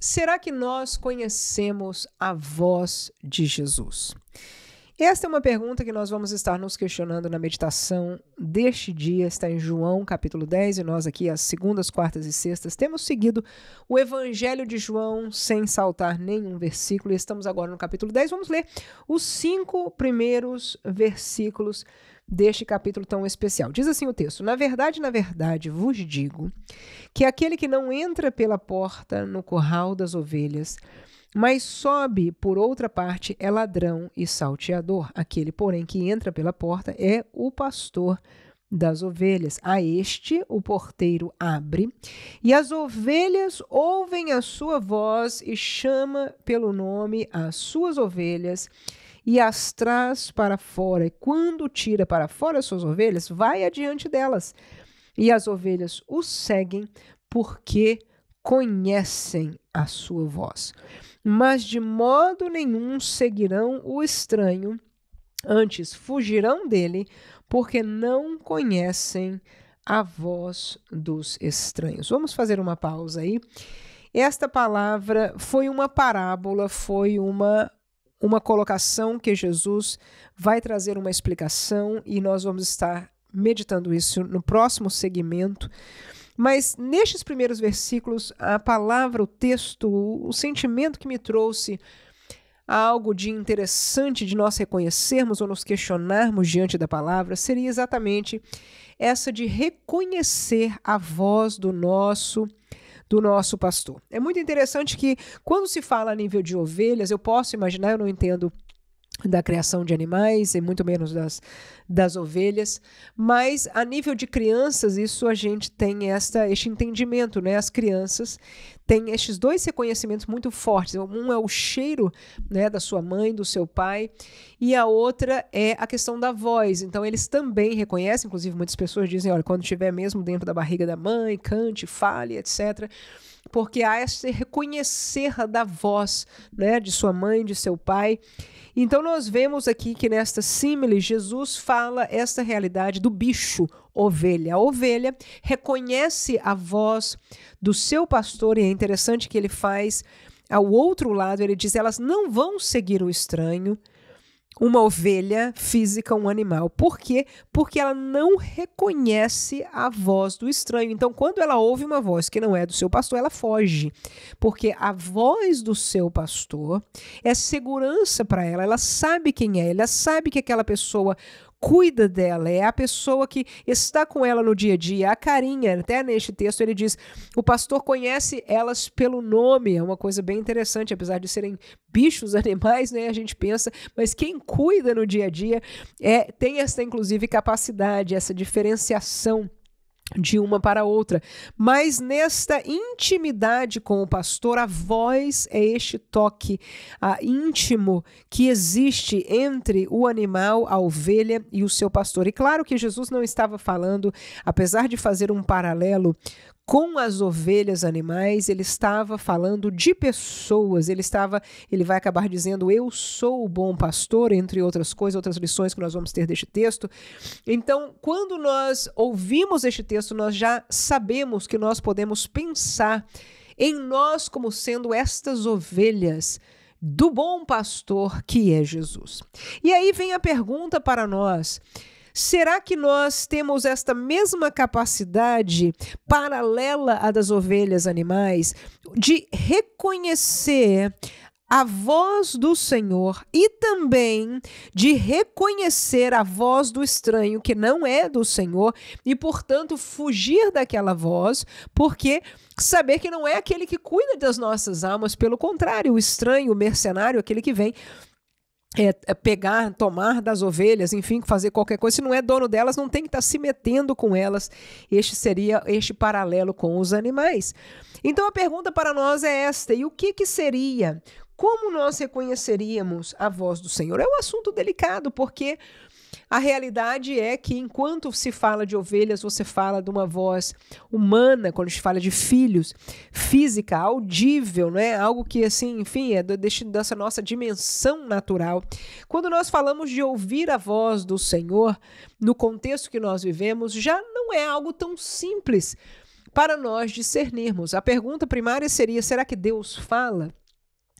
Será que nós conhecemos a voz de Jesus? Esta é uma pergunta que nós vamos estar nos questionando na meditação deste dia. Está em João, capítulo 10, e nós aqui, às segundas, quartas e sextas, temos seguido o Evangelho de João sem saltar nenhum versículo. E estamos agora no capítulo 10. Vamos ler os 5 primeiros versículos deste capítulo tão especial. Diz assim o texto: na verdade, vos digo que aquele que não entra pela porta no curral das ovelhas, mas sobe por outra parte, é ladrão e salteador. Aquele, porém, que entra pela porta é o pastor das ovelhas. A este o porteiro abre, e as ovelhas ouvem a sua voz, e chama pelo nome as suas ovelhas, e as traz para fora. E quando tira para fora as suas ovelhas, vai adiante delas. E as ovelhas o seguem, porque conhecem a sua voz. Mas de modo nenhum seguirão o estranho, antes fugirão dele, porque não conhecem a voz dos estranhos. Vamos fazer uma pausa aí. Esta palavra foi uma parábola, foi uma colocação que Jesus vai trazer uma explicação, e nós vamos estar meditando isso no próximo segmento. Mas nestes primeiros versículos, a palavra, o texto, o sentimento que me trouxe algo de interessante de nós reconhecermos ou nos questionarmos diante da palavra seria exatamente essa de reconhecer a voz do nosso pastor. É muito interessante que quando se fala a nível de ovelhas, eu posso imaginar, eu não entendo da criação de animais e muito menos das ovelhas, mas a nível de crianças, isso a gente tem este entendimento, né? As crianças têm estes dois reconhecimentos muito fortes. Um é o cheiro, né, da sua mãe, do seu pai, e a outra é a questão da voz. Então eles também reconhecem, inclusive muitas pessoas dizem, olha, quando estiver mesmo dentro da barriga da mãe, cante, fale, etc., porque há esse reconhecer da voz, né, de sua mãe, de seu pai. Então nós vemos aqui que nesta símile Jesus fala esta realidade do bicho ovelha. A ovelha reconhece a voz do seu pastor, e é interessante que ele faz ao outro lado, ele diz, elas não vão seguir o estranho, uma ovelha física, um animal. Por quê? Porque ela não reconhece a voz do estranho. Então, quando ela ouve uma voz que não é do seu pastor, ela foge. Porque a voz do seu pastor é segurança para ela. Ela sabe quem é, ela sabe que aquela pessoa cuida dela, é a pessoa que está com ela no dia a dia, a carinha. Até neste texto ele diz, o pastor conhece elas pelo nome. É uma coisa bem interessante, apesar de serem bichos, animais, né, a gente pensa, mas quem cuida no dia a dia tem essa, inclusive, capacidade, essa diferenciação de uma para outra. Mas nesta intimidade com o pastor, a voz é este toque íntimo que existe entre o animal, a ovelha e o seu pastor. E claro que Jesus não estava falando, apesar de fazer um paralelo com as ovelhas animais, ele estava falando de pessoas, ele vai acabar dizendo, eu sou o bom pastor, entre outras coisas, outras lições que nós vamos ter deste texto. Então, quando nós ouvimos este texto, nós já sabemos que nós podemos pensar em nós como sendo estas ovelhas do bom pastor que é Jesus. E aí vem a pergunta para nós: será que nós temos esta mesma capacidade paralela à das ovelhas animais de reconhecer a voz do Senhor e também de reconhecer a voz do estranho que não é do Senhor e, portanto, fugir daquela voz, porque saber que não é aquele que cuida das nossas almas, pelo contrário, o estranho, o mercenário, aquele que vem pegar, tomar das ovelhas, enfim, fazer qualquer coisa, se não é dono delas, não tem que estar se metendo com elas. Este seria este paralelo com os animais. Então a pergunta para nós é esta: e o que seria? Como nós reconheceríamos a voz do Senhor? É um assunto delicado, porque a realidade é que enquanto se fala de ovelhas, você fala de uma voz humana, quando se fala de filhos, física, audível, né? Algo que, assim, enfim, é dessa nossa dimensão natural. Quando nós falamos de ouvir a voz do Senhor, no contexto que nós vivemos, já não é algo tão simples, para nós discernirmos. A pergunta primária seria: será que Deus fala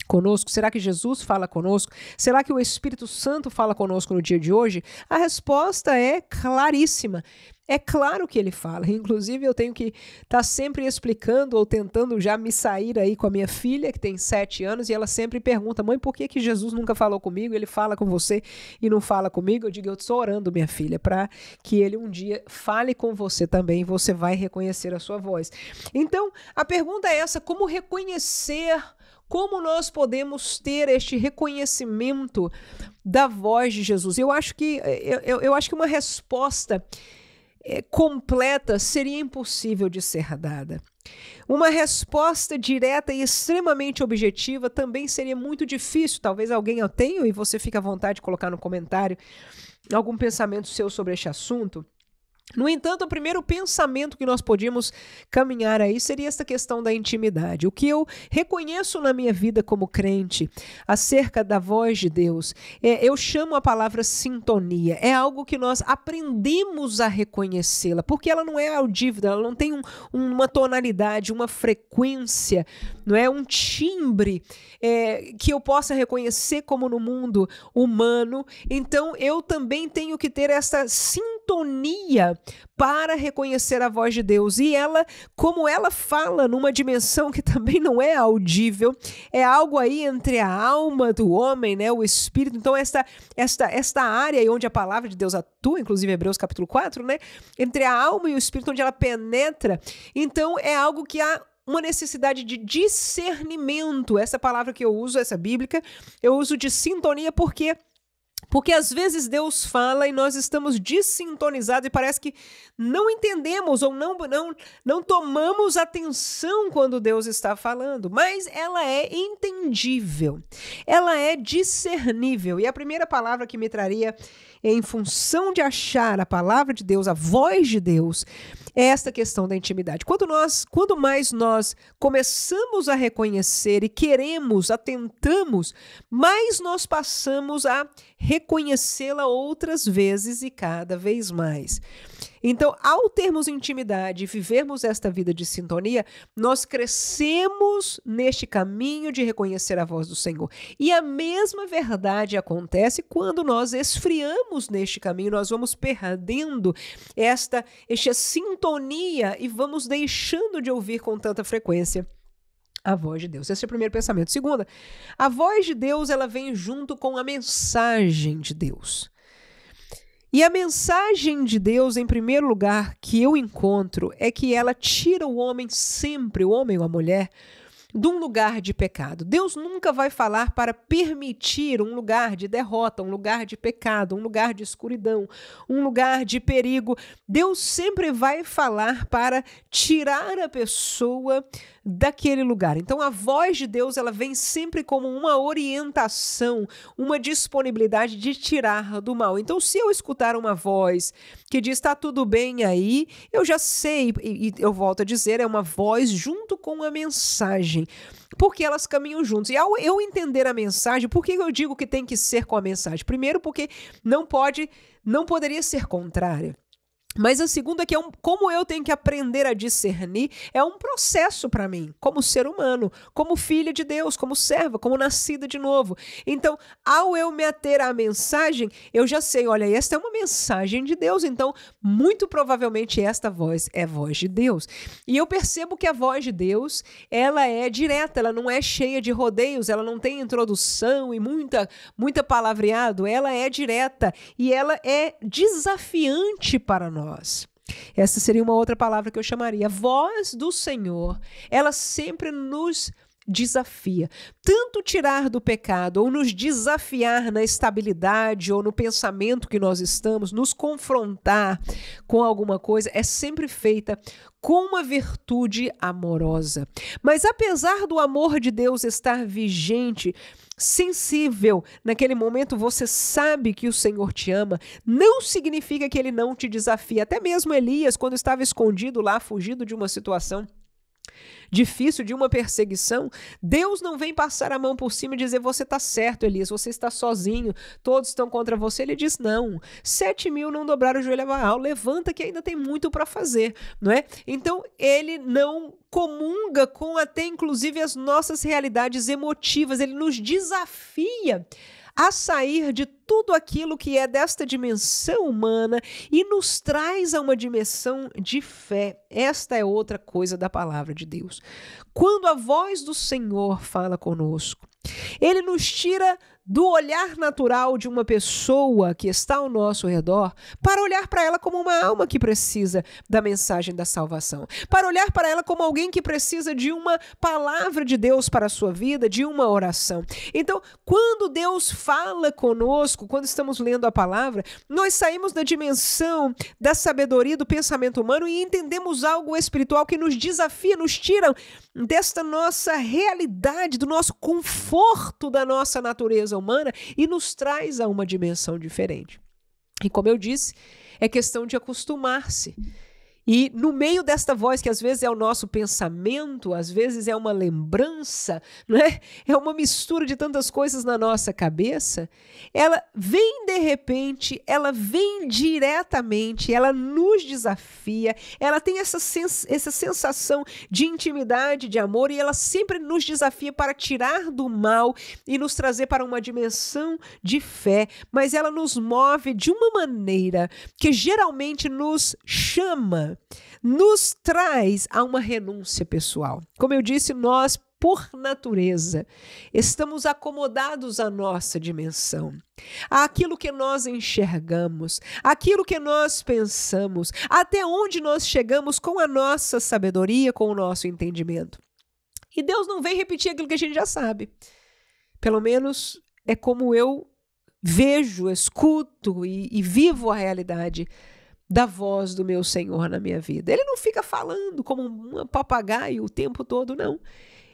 conosco? Será que Jesus fala conosco? Será que o Espírito Santo fala conosco no dia de hoje? A resposta é claríssima. É claro que ele fala. Inclusive, eu tenho que estar sempre explicando ou tentando já me sair aí com a minha filha, que tem 7 anos, e ela sempre pergunta: mãe, por que Jesus nunca falou comigo? Ele fala com você e não fala comigo? Eu digo: eu estou orando, minha filha, para que ele um dia fale com você também, e você vai reconhecer a sua voz. Então, a pergunta é essa: como reconhecer? Como nós podemos ter este reconhecimento da voz de Jesus? Eu acho que uma resposta completa seria impossível de ser dada. Uma resposta direta e extremamente objetiva também seria muito difícil. Talvez alguém a tenha e você fique à vontade de colocar no comentário algum pensamento seu sobre este assunto. No entanto, o primeiro pensamento que nós podíamos caminhar aí seria essa questão da intimidade. O que eu reconheço na minha vida como crente acerca da voz de Deus, eu chamo a palavra sintonia. É algo que nós aprendemos a reconhecê-la, porque ela não é audível, ela não tem uma tonalidade, uma frequência, não é um timbre que eu possa reconhecer como no mundo humano. Então, eu também tenho que ter essa sintonia para reconhecer a voz de Deus. E ela, como ela fala numa dimensão que também não é audível, é algo aí entre a alma do homem, né, o espírito. Então esta área aí onde a palavra de Deus atua, inclusive Hebreus capítulo 4, né, entre a alma e o espírito, onde ela penetra. Então é algo que há uma necessidade de discernimento. Essa palavra que eu uso, essa bíblica, eu uso de sintonia porque às vezes Deus fala e nós estamos desintonizados e parece que não entendemos ou não tomamos atenção quando Deus está falando, mas ela é entendível, ela é discernível. E a primeira palavra que me traria em função de achar a palavra de Deus, a voz de Deus, é esta questão da intimidade. Quanto mais nós começamos a reconhecer e queremos, atentamos, mais nós passamos a reconhecê-la outras vezes e cada vez mais. Então, ao termos intimidade e vivermos esta vida de sintonia, nós crescemos neste caminho de reconhecer a voz do Senhor. E a mesma verdade acontece quando nós esfriamos neste caminho, nós vamos perdendo esta sintonia e vamos deixando de ouvir com tanta frequência a voz de Deus. Esse é o primeiro pensamento. Segunda, a voz de Deus, ela vem junto com a mensagem de Deus. E a mensagem de Deus, em primeiro lugar, que eu encontro, é que ela tira o homem sempre, o homem ou a mulher, de um lugar de pecado. Deus nunca vai falar para permitir um lugar de derrota, um lugar de pecado, um lugar de escuridão, um lugar de perigo. Deus sempre vai falar para tirar a pessoa daquele lugar. Então, a voz de Deus, ela vem sempre como uma orientação, uma disponibilidade de tirar do mal. Então, se eu escutar uma voz que diz, está tudo bem aí, eu já sei, e eu volto a dizer, é uma voz junto com a mensagem, porque elas caminham juntos. E ao eu entender a mensagem, por que eu digo que tem que ser com a mensagem? Primeiro, porque não poderia ser contrária. Mas a segunda é que como eu tenho que aprender a discernir, é um processo para mim, como ser humano, como filha de Deus, como serva, como nascida de novo. Então, ao eu me ater à mensagem, eu já sei, olha, esta é uma mensagem de Deus, então, muito provavelmente esta voz é a voz de Deus. E eu percebo que a voz de Deus, ela é direta, ela não é cheia de rodeios, ela não tem introdução e muita palavreado, ela é direta e ela é desafiante para nós. Essa seria uma outra palavra que eu chamaria. A voz do Senhor, ela sempre nos desafia. Tanto tirar do pecado ou nos desafiar na estabilidade ou no pensamento que nós estamos, nos confrontar com alguma coisa, é sempre feita com uma virtude amorosa. Mas apesar do amor de Deus estar vigente, sensível, naquele momento você sabe que o Senhor te ama, não significa que ele não te desafia. Até mesmo Elias, quando estava escondido lá, fugido de uma situação difícil, de uma perseguição, Deus não vem passar a mão por cima e dizer, você está certo, Elias, você está sozinho, todos estão contra você. Ele diz, não, 7.000 não dobraram o joelho a Baal, levanta que ainda tem muito para fazer, não é? Então, ele não comunga com até inclusive as nossas realidades emotivas, ele nos desafia a sair de tudo aquilo que é desta dimensão humana e nos traz a uma dimensão de fé. Esta é outra coisa da palavra de Deus. Quando a voz do Senhor fala conosco, ele nos tira do olhar natural de uma pessoa que está ao nosso redor para olhar para ela como uma alma que precisa da mensagem da salvação, para olhar para ela como alguém que precisa de uma palavra de Deus para a sua vida, de uma oração. Então, quando Deus fala conosco, quando estamos lendo a palavra, nós saímos da dimensão da sabedoria do pensamento humano e entendemos algo espiritual que nos desafia, nos tira desta nossa realidade, do nosso conforto da nossa natureza humana e nos traz a uma dimensão diferente. E como eu disse, é questão de acostumar-se. E no meio desta voz, que às vezes é o nosso pensamento, às vezes é uma lembrança, não é? É uma mistura de tantas coisas na nossa cabeça, ela vem de repente, ela vem diretamente, ela nos desafia, ela tem essa sensação de intimidade, de amor, e ela sempre nos desafia para tirar do mal e nos trazer para uma dimensão de fé, mas ela nos move de uma maneira que geralmente nos chama, nos traz a uma renúncia pessoal. Como eu disse, nós, por natureza, estamos acomodados à nossa dimensão, àquilo que nós enxergamos, àquilo que nós pensamos, até onde nós chegamos com a nossa sabedoria, com o nosso entendimento. E Deus não vem repetir aquilo que a gente já sabe. Pelo menos é como eu vejo, escuto e vivo a realidade da voz do meu Senhor na minha vida. Ele não fica falando como um papagaio o tempo todo, não.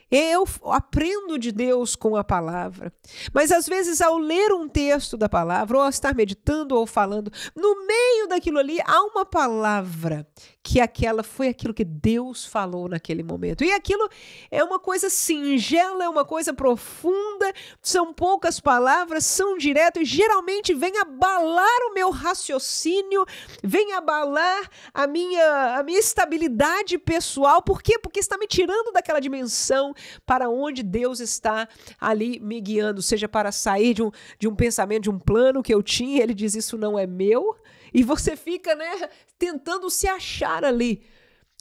Eu aprendo de Deus com a palavra, mas às vezes ao ler um texto da palavra, ou ao estar meditando ou falando, no meio daquilo ali há uma palavra que foi aquilo que Deus falou naquele momento. E aquilo é uma coisa singela, é uma coisa profunda, são poucas palavras, são diretas e geralmente vem abalar o meu raciocínio, vem abalar a minha estabilidade pessoal. Por quê? Porque está me tirando daquela dimensão para onde Deus está ali me guiando, seja para sair de um pensamento, de um plano que eu tinha. Ele diz, isso não é meu, e você fica, né, tentando se achar ali.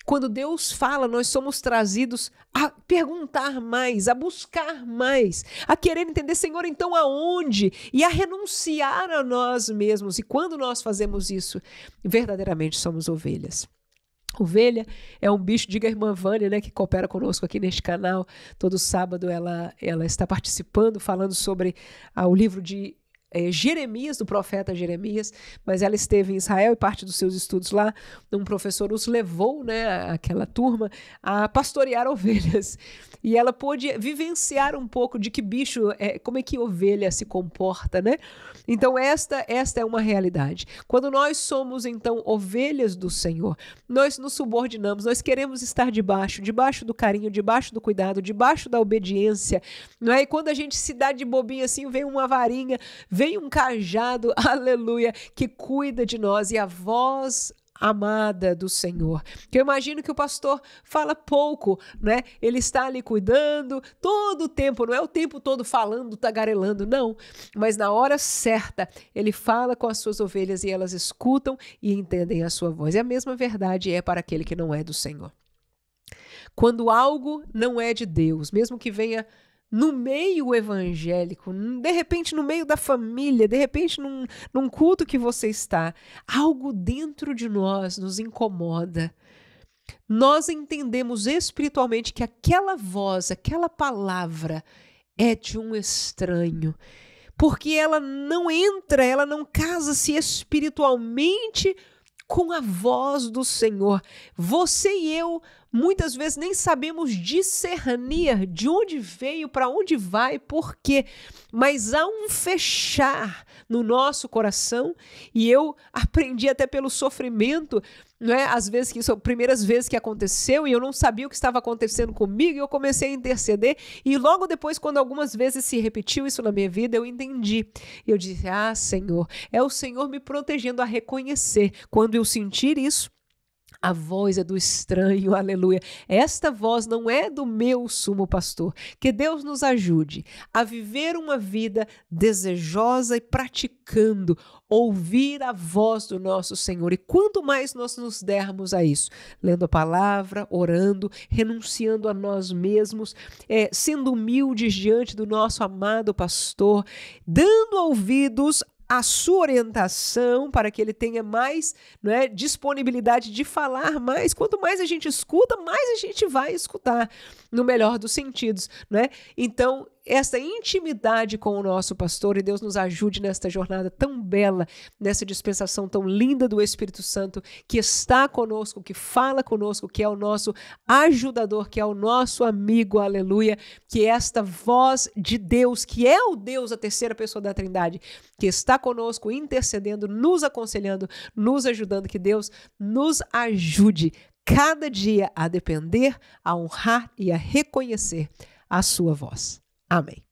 Quando Deus fala, nós somos trazidos a perguntar mais, a buscar mais, a querer entender, Senhor, então aonde? E a renunciar a nós mesmos. E quando nós fazemos isso, verdadeiramente somos ovelhas. Ovelha é um bicho, diga a irmã Vânia, né, que coopera conosco aqui neste canal. Todo sábado ela está participando, falando sobre o livro de Jeremias, do profeta Jeremias, mas ela esteve em Israel e parte dos seus estudos lá, um professor os levou, né, aquela turma, a pastorear ovelhas. E ela pôde vivenciar um pouco de que bicho, como é que ovelha se comporta, né? Então esta é uma realidade. Quando nós somos, então, ovelhas do Senhor, nós nos subordinamos, nós queremos estar debaixo do carinho, debaixo do cuidado, debaixo da obediência, não é? E quando a gente se dá de bobinho assim, vem uma varinha, vem um cajado, aleluia, que cuida de nós, e a voz amada do Senhor, que eu imagino que o pastor fala pouco, né? Ele está ali cuidando todo o tempo, não é o tempo todo falando, tagarelando, não, mas na hora certa ele fala com as suas ovelhas e elas escutam e entendem a sua voz. E a mesma verdade é para aquele que não é do Senhor. Quando algo não é de Deus, mesmo que venha no meio evangélico, de repente no meio da família, de repente num culto que você está, algo dentro de nós nos incomoda. Nós entendemos espiritualmente que aquela voz, aquela palavra é de um estranho, porque ela não entra, ela não casa-se espiritualmente com a voz do Senhor. Você e eu muitas vezes nem sabemos discernir de onde veio, para onde vai, por quê, mas há um fechar no nosso coração, e eu aprendi até pelo sofrimento, não é? Às vezes que isso, primeiras vezes que aconteceu e eu não sabia o que estava acontecendo comigo e eu comecei a interceder e logo depois, quando algumas vezes se repetiu isso na minha vida, eu entendi. Eu disse, Senhor, é o Senhor me protegendo a reconhecer. Quando eu sentir isso, a voz é do estranho, aleluia. Esta voz não é do meu sumo pastor. Que Deus nos ajude a viver uma vida desejosa e praticando, ouvir a voz do nosso Senhor. E quanto mais nós nos dermos a isso, lendo a palavra, orando, renunciando a nós mesmos, sendo humildes diante do nosso amado pastor, dando ouvidos a sua orientação para que ele tenha mais, disponibilidade de falar mais. Quanto mais a gente escuta, mais a gente vai escutar, no melhor dos sentidos, Então, essa intimidade com o nosso pastor, e Deus nos ajude nesta jornada tão bela, nessa dispensação tão linda do Espírito Santo, que está conosco, que fala conosco, que é o nosso ajudador, que é o nosso amigo, aleluia, que esta voz de Deus, que é o Deus, a terceira pessoa da Trindade, que está conosco, intercedendo, nos aconselhando, nos ajudando, que Deus nos ajude cada dia a depender, a honrar e a reconhecer a sua voz. Amém.